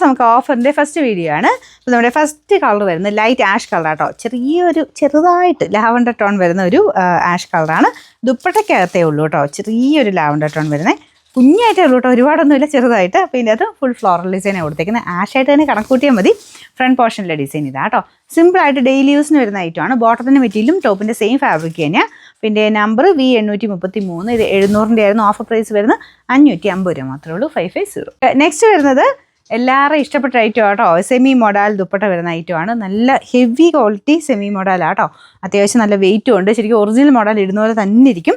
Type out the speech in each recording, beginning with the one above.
നമുക്ക് ഓഫറിൻ്റെ first video ആണ്. അപ്പോൾ നമ്മുടെ ഫസ്റ്റ് കളർ വരുന്നത് ലൈറ്റ് ആഷ് കളർ കേട്ടോ. ചെറുതായിട്ട് ലാവൻഡർ ടോൺ വരുന്ന ഒരു ആഷ് കളറാണ്. ദുപ്പട്ടയ്ക്കകത്തേ ഉള്ളൂ കേട്ടോ, ചെറിയൊരു ലാവൻഡർ ടോൺ വരുന്നത്. കുഞ്ഞായിട്ടേ ഉള്ളൂ കേട്ടോ, ഒരുപാടൊന്നുമില്ല, ചെറുതായിട്ട്. അപ്പോൾ ഇതിൻ്റെ അത് ഫുൾ ഫ്ലോറൽ ഡിസൈനാണ് കൊടുത്തേക്കുന്നത്. ആഷായിട്ട് തന്നെ കണക്കൂട്ടിയാൽ മതി. ഫ്രണ്ട് പോർഷനിലെ ഡിസൈൻ ഇതാ കേട്ടോ. സിമ്പിളായിട്ട് ഡെയിലി യൂസിന് വരുന്ന ഐറ്റമാണ്. ബോട്ടത്തിൻ്റെ മെറ്റീരിയലും ടോപ്പിൻ്റെ സെയിം ഫാബ്രിക് തന്നെയാണ്. പിന്നെ നമ്പർ V833. ഇത് 700 ആയിരുന്നു. ഓഫർ പ്രൈസ് വരുന്നത് 550 രൂപ മാത്രമേ ഉള്ളൂ. 550. നെക്സ്റ്റ് വരുന്നത് എല്ലാവരും ഇഷ്ടപ്പെട്ട ഐറ്റം ആട്ടോ. സെമി മോഡൽ ദുപ്പട്ട വരുന്ന ഐറ്റമാണ്. നല്ല ഹെവി ക്വാളിറ്റി സെമി മോഡലാട്ടോ. അത്യാവശ്യം നല്ല വെയിറ്റും ഉണ്ട്. ശരിക്കും ഒറിജിനൽ മോഡൽ ഇടുന്ന പോലെ തന്നെ ഇരിക്കും.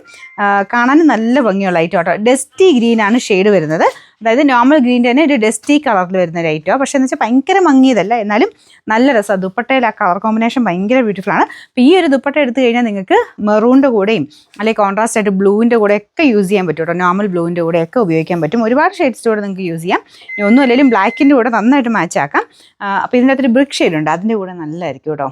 കാണാനും നല്ല ഭംഗിയുള്ള ഐറ്റം ആട്ടോ. ഡസ്റ്റി ഗ്രീനാണ് ഷെയ്ഡ് വരുന്നത്. അതായത് നോർമൽ ഗ്രീൻ്റെ തന്നെ ഒരു ഡസ്റ്റി കളറിൽ വരുന്ന ഒരു ഐറ്റമാണ്. പക്ഷേ എന്ന് വെച്ചാൽ ഭയങ്കര മങ്ങിയതല്ല, എന്നാലും നല്ല രസമാണ്. ദുപ്പട്ടയിൽ ആ കളർ കോമ്പിനേഷൻ ഭയങ്കര ബ്യൂട്ടിഫുൾ ആണ്. അപ്പോൾ ഈ ഒരു ദുപ്പട്ട എടുത്തു കഴിഞ്ഞാൽ നിങ്ങൾക്ക് മെറൂണിൻ്റെ കൂടെയും അല്ലെങ്കിൽ കോൺട്രാസ്റ്റ് ആയിട്ട് ബ്ലൂവിൻ്റെ കൂടെയൊക്കെ യൂസ് ചെയ്യാൻ പറ്റും കേട്ടോ. നോർമൽ ബ്ലൂവിൻ്റെ കൂടെയൊക്കെ ഉപയോഗിക്കാൻ പറ്റും. ഒരുപാട് ഷെയ്ഡ്സിൻ്റെ കൂടെ നിങ്ങൾക്ക് യൂസ് ചെയ്യാം. ഒന്നും അല്ലെങ്കിലും ബ്ലാക്കിൻ്റെ കൂടെ നന്നായിട്ട് മാച്ച് ആക്കാം. അപ്പോൾ ഇതിൻ്റെ അകത്തൊരു ബ്രിക്ക് ഷെയ്ഡുണ്ട്, അതിൻ്റെ കൂടെ നല്ലതായിരിക്കും കേട്ടോ.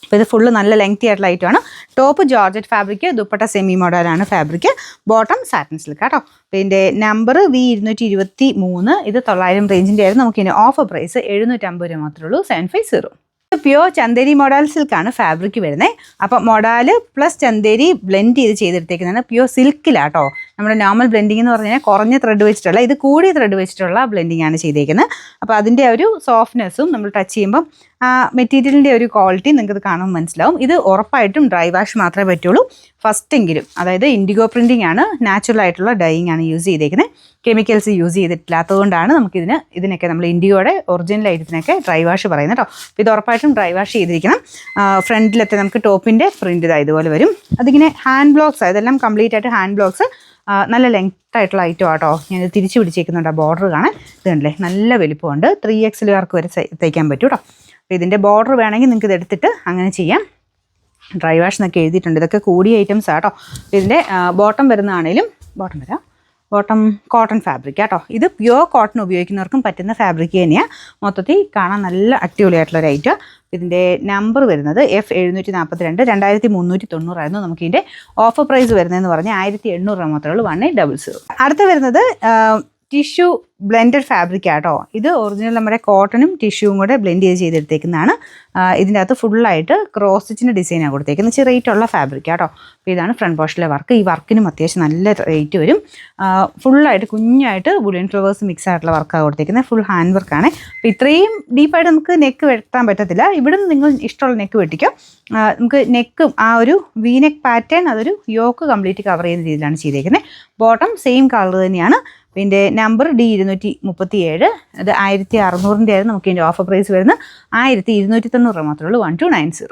അപ്പോൾ ഇത് ഫുള്ള് നല്ല ലെങ്തി ആയിട്ടുള്ള ഐറ്റമാണ്. Top georgette fabric, dupatta semi മോഡലാണ് ഫാബ്രിക്, ബോട്ടം സാറ്റിൻ സിൽക്ക് കേട്ടോ. അപ്പോൾ ഇതിൻ്റെ നമ്പർ V223. ഇത് 900 റേഞ്ചിൻ്റെ ആയിരുന്നു. നമുക്ക് ഇതിൻ്റെ ഓഫർ പ്രൈസ് 750 രൂപ മാത്രമേ ഉള്ളൂ. 750. പ്യോർ ചന്ദേരി മോഡൽ സിൽക്കാണ് ഫാബ്രിക് വരുന്നത്. അപ്പോൾ മോഡൽ പ്ലസ് ചന്ദേരി ബ്ലെൻഡ് ചെയ്തെടുത്തേക്കുന്നതാണ്. പ്യോർ സിൽക്കിലാട്ടോ. നമ്മുടെ നോർമൽ ബ്ലെൻഡിങ് എന്ന് പറഞ്ഞാൽ കുറഞ്ഞ ത്രെഡ് വെച്ചിട്ടുള്ള, ഇത് കൂടിയ ത്രെഡ് വെച്ചിട്ടുള്ള ബ്ലെൻഡിങ് ആണ് ചെയ്തേക്കുന്നത്. അപ്പോൾ അതിൻ്റെ ഒരു സോഫ്റ്റ്നെസ്സും നമ്മൾ ടച്ച് ചെയ്യുമ്പം ആ മെറ്റീരിയലിൻ്റെ ഒരു ക്വാളിറ്റി നിങ്ങൾക്ക് കാണുമ്പോൾ മനസ്സിലാവും. ഇത് ഉറപ്പായിട്ടും ഡ്രൈ വാഷ് മാത്രമേ പറ്റുള്ളൂ ഫസ്റ്റെങ്കിലും. അതായത് ഇൻഡിഗോ പ്രിൻറ്റിംഗ് ആണ്, നാച്ചുറൽ ആയിട്ടുള്ള ഡൈയിങ് ആണ് യൂസ് ചെയ്തേക്കുന്നത്. കെമിക്കൽസ് യൂസ് ചെയ്തിട്ടില്ലാത്തതുകൊണ്ടാണ് ഇതിനൊക്കെ നമ്മൾ ഇൻഡിഗോയുടെ ഒറിജിനൽ ഐറ്റത്തിനൊക്കെ ഡ്രൈ വാഷ് പറയുന്നത് കേട്ടോ. അപ്പോൾ ഇത് ഉറപ്പായിട്ടും ഡ്രൈ വാഷ് ചെയ്തിരിക്കണം. ഫ്രണ്ടിലത്തെ നമുക്ക് ടോപ്പിൻ്റെ പ്രിൻ്റ് ഇതുപോലെ വരും. അതിങ്ങനെ ഹാൻഡ് ബ്ലോക്സ്, ഇതെല്ലാം കംപ്ലീറ്റ് ആയിട്ട് ഹാൻഡ് ബ്ലോക്സ്. നല്ല ലെങ്ത് ആയിട്ടുള്ള ഐറ്റം ആട്ടോ. ഞാനിത് തിരിച്ച് പിടിച്ചേക്കുന്നുണ്ട്. ആ ബോർഡർ കാണാൻ ഇത് കണ്ടില്ലേ, നല്ല വലിപ്പമുണ്ട്. 3XL വരെ തയ്ക്കാൻ പറ്റും കേട്ടോ. അപ്പോൾ ഇതിൻ്റെ ബോർഡർ വേണമെങ്കിൽ നിങ്ങൾക്ക് ഇത് എടുത്തിട്ട് അങ്ങനെ ചെയ്യാം. ഡ്രൈ വാഷ് എന്നൊക്കെ എഴുതിയിട്ടുണ്ട്. ഇതൊക്കെ കൂടിയ ഐറ്റംസ് ആട്ടോ. ഇതിൻ്റെ ബോട്ടം വരുന്നതാണേലും ബോട്ടം കോട്ടൺ ഫാബ്രിക് കേട്ടോ. ഇത് പ്യുവർ കോട്ടൺ ഉപയോഗിക്കുന്നവർക്കും പറ്റുന്ന ഫാബ്രിക് തന്നെയാണ്. മൊത്തത്തിൽ കാണാൻ നല്ല അടിപൊളിയായിട്ടുള്ളൊരു ഐറ്റം. ഇതിൻ്റെ നമ്പർ വരുന്നത് F742. 2390 ആയിരുന്നു. നമുക്ക് ഇതിൻ്റെ ഓഫർ പ്രൈസ് വരുന്നതെന്ന് പറഞ്ഞാൽ 1800 രൂപ മാത്രമേ ഉള്ളൂ. 1800. അടുത്ത വരുന്നത് ടിഷ്യൂ ബ്ലെൻഡഡ് ഫാബ്രിക് ആട്ടോ. ഇത് ഒറിജിനൽ നമ്മുടെ കോട്ടണും ടിഷ്യൂവും കൂടെ ബ്ലെൻഡ് ചെയ്തെടുത്തേക്കുന്നതാണ്. ഇതിൻ്റെ അകത്ത് ഫുള്ളായിട്ട് ക്രോസ് സ്റ്റിച്ചിൻ്റെ ഡിസൈനാണ് കൊടുത്തേക്കുന്നത്. ഇച്ചിരി റേറ്റുള്ള ഫാബ്രിക് ആട്ടോ. അപ്പോൾ ഇതാണ് ഫ്രണ്ട് പോർഷനിലെ വർക്ക്. ഈ വർക്കിനും അത്യാവശ്യം നല്ല റേറ്റ് വരും. ഫുള്ളായിട്ട് കുഞ്ഞായിട്ട് വുഡൻ ഫ്ലവേഴ്സ് മിക്സ് ആയിട്ടുള്ള വർക്കാണ് കൊടുത്തേക്കുന്നത്. ഫുൾ ഹാൻഡ് വർക്കാണ്. അപ്പോൾ ഇത്രയും ഡീപ്പായിട്ട് നമുക്ക് നെക്ക് വെട്ടാൻ പറ്റത്തില്ല. ഇവിടെ നിന്ന് നിങ്ങൾ ഇഷ്ടമുള്ള നെക്ക് വെട്ടിക്കോ. നമുക്ക് നെക്കും ആ ഒരു വി നെക്ക് പാറ്റേൺ, അതൊരു യോക്ക് കംപ്ലീറ്റ് കവർ ചെയ്യുന്ന രീതിയിലാണ് ചെയ്തേക്കുന്നത്. ബോട്ടം സെയിം കളർ തന്നെയാണ്. ഇതിൻ്റെ നമ്പർ D237. അത് 1600 ആയിരുന്നു. നമുക്ക് ഇതിൻ്റെ ഓഫർ പ്രൈസ് വരുന്നത് 1290 മാത്രമേ ഉള്ളൂ. 1290.